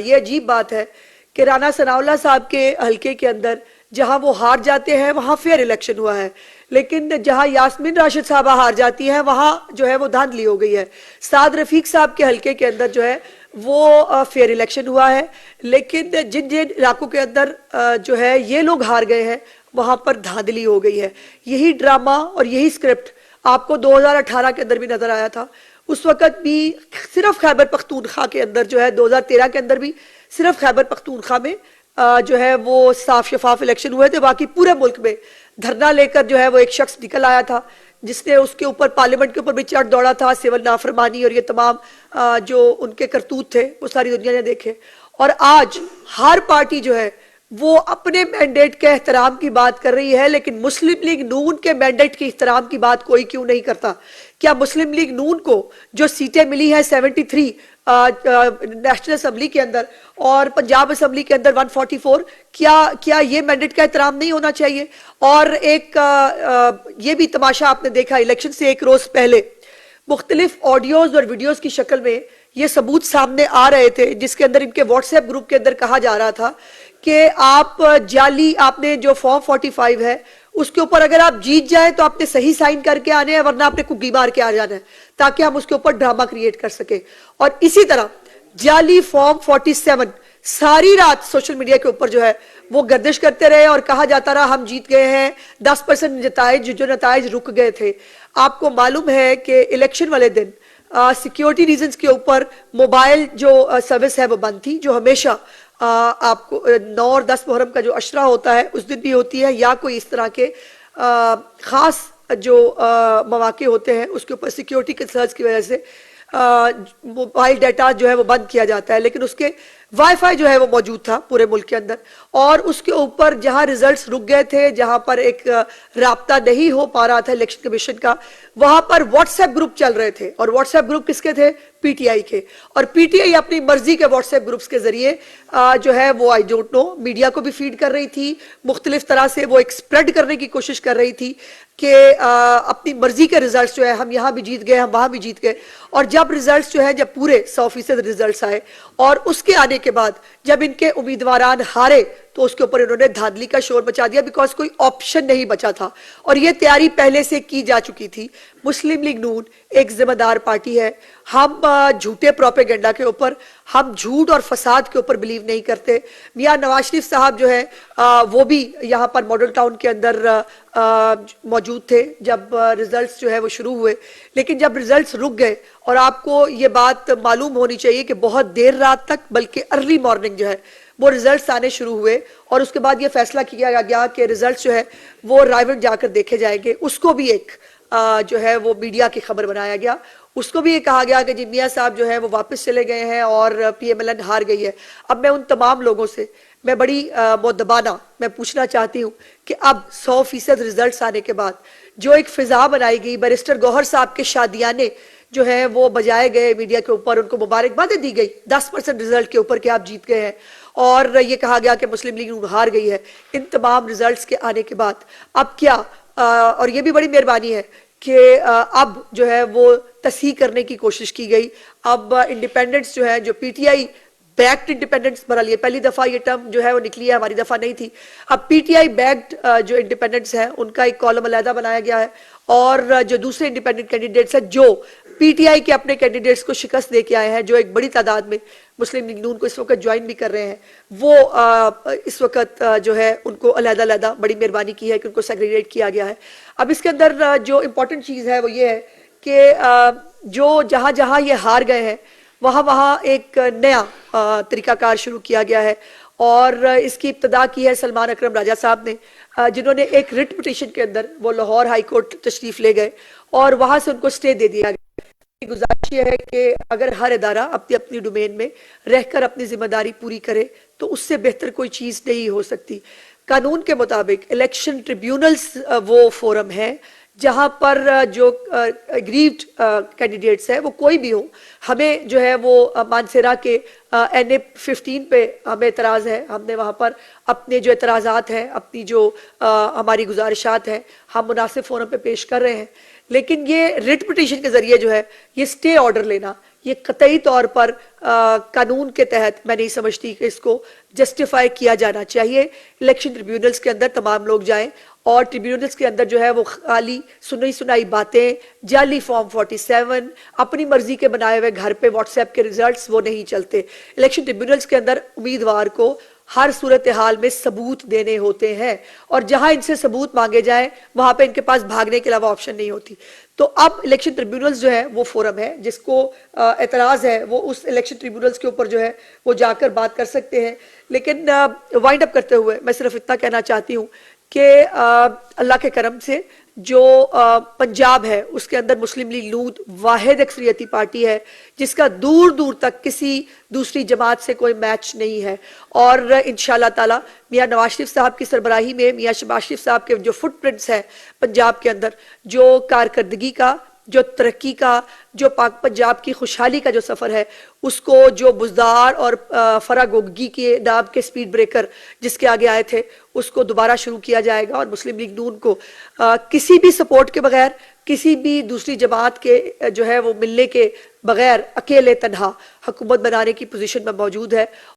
ये अजीब बात है कि राना सनाउल्लाह साहब के हलके के अंदर जहां वो हार जाते हैं वहां फेयर इलेक्शन हुआ है, लेकिन जहां यास्मीन राशिद साहबा हार जाती हैं वहां जो है वो धांधली हो गई है। साद रफीक साहब के हलके के अंदर जो है वो फेयर इलेक्शन हुआ है, लेकिन जिन जिन इलाकों के अंदर जो है ये लोग हार गए हैं वहां पर धांधली हो गई है। यही ड्रामा और यही स्क्रिप्ट आपको 2018 के अंदर भी नजर आया था। उस वक्त भी सिर्फ खैबर पख्तूनख्वा के अंदर जो है 2013 के अंदर भी सिर्फ खैबर पख्तूनख्वा में जो है वो साफ शफाफ इलेक्शन हुए थे। बाकी पूरे मुल्क में धरना लेकर जो है वो एक शख्स निकल आया था जिसने उसके ऊपर पार्लियामेंट के ऊपर भी चढ़ दौड़ा था। सिविल नाफरमानी और ये तमाम जो उनके करतूत थे वो सारी दुनिया ने देखे। और आज हर पार्टी जो है वो अपने मैंडेट के एहतराम की बात कर रही है, लेकिन मुस्लिम लीग नून के मैंडेट के एहतराम की बात कोई क्यों नहीं करता? क्या मुस्लिम लीग नून को जो सीटें मिली हैं 73 नेशनल असम्बली के अंदर और पंजाब असम्बली के अंदर 144, क्या ये मैंडेट का एहतराम नहीं होना चाहिए? और एक ये भी तमाशा आपने देखा, इलेक्शन से एक रोज पहले मुख्तलिफ ऑडियोज और वीडियोज की शक्ल में ये सबूत सामने आ रहे थे जिसके अंदर इनके व्हाट्सएप ग्रुप के अंदर कहा जा रहा था कि आप जाली आपने जो फॉर्म 45 है उसके ऊपर अगर आप जीत जाए तो आपने सही साइन करके आने हैं, वरना आपने कुग्गी मार के आ जाना है ताकि हम उसके ऊपर ड्रामा क्रिएट कर सके। और इसी तरह जाली फॉर्म 47 सारी रात सोशल मीडिया के ऊपर जो है वो गर्दिश करते रहे और कहा जाता रहा हम जीत गए हैं। 10% नताइज रुक गए थे। आपको मालूम है कि इलेक्शन वाले दिन सिक्योरिटी रीजंस के ऊपर मोबाइल जो सर्विस है वो बंद थी, जो हमेशा आपको 9 और 10 मुहर्रम का जो अशरा होता है उस दिन भी होती है, या कोई इस तरह के खास जो मौके होते हैं उसके ऊपर सिक्योरिटी कंसर्न्स की वजह से मोबाइल डाटा जो है वो बंद किया जाता है। लेकिन उसके वाईफाई जो है वो मौजूद था पूरे मुल्क के अंदर, और उसके ऊपर जहां रिजल्ट्स रुक गए थे, जहां पर एक राब्ता नहीं हो पा रहा था इलेक्शन कमीशन का, वहां पर व्हाट्सएप ग्रुप चल रहे थे। और व्हाट्सएप ग्रुप किसके थे? पीटीआई के। और पीटीआई अपनी मर्जी के व्हाट्सएप ग्रुप्स के जरिए जो है वो आई डोंट नो मीडिया को भी फीड कर रही थी, मुख्तलिफ तरह से वो एक स्प्रेड करने की कोशिश कर रही थी कि अपनी मर्जी के रिजल्ट्स जो है हम यहाँ भी जीत गए, हम वहां भी जीत गए। और जब रिजल्ट्स जो है जब पूरे 100% रिजल्ट्स आए और उसके आने के बाद जब इनके उम्मीदवारान हारे तो उसके ऊपर इन्होंने धांधली का शोर मचा दिया, बिकॉज कोई ऑप्शन नहीं बचा था और ये तैयारी पहले से की जा चुकी थी। मुस्लिम लीग नून एक जिम्मेदार पार्टी है। हम झूठे प्रोपेगेंडा के ऊपर, हम झूठ और फसाद के ऊपर बिलीव नहीं करते। मियां नवाज शरीफ साहब जो है वो भी यहाँ पर मॉडल टाउन के अंदर मौजूद थे जब रिजल्ट्स जो है वो शुरू हुए, लेकिन जब रिजल्ट्स रुक गए, और आपको ये बात मालूम होनी चाहिए कि बहुत देर रात तक बल्कि अर्ली मॉर्निंग जो है वो रिजल्ट्स आने शुरू हुए और उसके बाद ये फैसला किया गया कि रिजल्ट्स जो है वो राइवल जाकर देखे जाएंगे। उसको भी एक जो है वो मीडिया की खबर बनाया गया। उसको भी ये कहा गया कि जी मियां साहब जो है वो वापस चले गए हैं और पीएमएलएन हार गई है। अब मैं उन तमाम लोगों से मैं बड़ी मुद्दबाना मैं पूछना चाहती हूँ कि अब 100% रिजल्ट्स आने के बाद जो एक फिजा बनाई गई, बैरिस्टर गौहर साहब के शादियाने जो है वो बजाए गए मीडिया के ऊपर, उनको मुबारकबादें दी गई 10% रिजल्ट के ऊपर कि आप जीत गए हैं, और ये कहा गया कि मुस्लिम लीग हार गई है। इन तमाम रिजल्ट्स के आने के बाद अब क्या और ये भी बड़ी मेहरबानी है कि अब जो है वो तस्हीह करने की कोशिश की गई। अब इंडिपेंडेंस जो है, जो पीटीआई बैक्ड इंडिपेंडेंस, बहरहाल ये पहली दफा ये टर्म जो है वो निकली है, हमारी दफा नहीं थी। अब पीटीआई बैक्ड जो इंडिपेंडेंस है उनका एक कॉलम अलहदा बनाया गया है, और जो दूसरे इंडिपेंडेंट कैंडिडेट्स हैं जो पीटीआई के अपने कैंडिडेट्स को शिकस्त दे के आए हैं, जो एक बड़ी तादाद में मुस्लिम लीग नून को इस वक्त ज्वाइन भी कर रहे हैं, वो इस वक्त जो है उनको अलहदा बड़ी मेहरबानी की है कि उनको सेग्रीगेट किया गया है। अब इसके अंदर जो इम्पोर्टेंट चीज़ है वो ये है कि जो जहाँ जहाँ ये हार गए हैं वहाँ वहाँ एक नया तरीकाकार शुरू किया गया है, और इसकी इब्तदा की है सलमान अकरम राजा साहब ने, जिन्होंने एक रिट पिटीशन के अंदर वो लाहौर हाई कोर्ट तशरीफ ले गए और वहाँ से उनको स्टे दे दिया गया। गुजारिश ये है कि अगर हर इदारा अपनी अपनी डोमेन में रहकर अपनी जिम्मेदारी पूरी करे तो उससे बेहतर कोई चीज़ नहीं हो सकती। कानून के मुताबिक इलेक्शन ट्रिब्यूनल्स वो फोरम है जहां पर जो एग्रीव्ड कैंडिडेट्स है वो कोई भी हो, हमें जो है वो मानसेरा के NA 15 पे हमें एतराज़ है। हमने वहाँ पर अपने जो एतराज़ात हैं, अपनी जो हमारी गुजारिशात हैं, हम मुनासिब फोरम पे पेश कर रहे हैं। लेकिन ये रिट पिटीशन के जरिए जो है ये स्टे ऑर्डर लेना, ये कतई तौर पर कानून के तहत मैं नहीं समझती कि इसको जस्टिफाई किया जाना चाहिए। इलेक्शन ट्रिब्यूनल्स के अंदर तमाम लोग जाएं और ट्रिब्यूनल्स के अंदर जो है वो खाली सुनी सुनाई बातें, जाली फॉर्म 47, अपनी मर्जी के बनाए हुए घर पे व्हाट्सएप के रिजल्ट्स वो नहीं चलते। इलेक्शन ट्रिब्यूनल्स के अंदर उम्मीदवार को हर सूरत हाल में सबूत देने होते हैं और जहां इनसे सबूत मांगे जाए वहां पे इनके पास भागने के अलावा ऑप्शन नहीं होती। तो अब इलेक्शन ट्रिब्यूनल्स जो है वो फोरम है, जिसको एतराज है वो उस इलेक्शन ट्रिब्यूनल्स के ऊपर जो है वो जाकर बात कर सकते हैं। लेकिन वाइंड अप करते हुए मैं सिर्फ इतना कहना चाहती हूँ कि अल्लाह के करम से जो पंजाब है उसके अंदर मुस्लिम लीग नून वाहिद अक्सरियती पार्टी है जिसका दूर दूर तक किसी दूसरी जमात से कोई मैच नहीं है। और इंशाल्लाह ताला मियां नवाज शरीफ साहब की सरबराही में मियां शहबाज शरीफ साहब के जो फुटप्रिंट्स हैं पंजाब के अंदर, जो कारकर्दगी का, जो तरक्की का, जो पाक पंजाब की खुशहाली का जो सफ़र है, उसको जो बुजदार और फरागोगी के नाम के स्पीड ब्रेकर जिसके आगे आए थे उसको दोबारा शुरू किया जाएगा। और मुस्लिम लीग नून को किसी भी सपोर्ट के बगैर, किसी भी दूसरी जमात के जो है वो मिलने के बगैर अकेले तन्हा हुकूमत बनाने की पोजीशन में मौजूद है।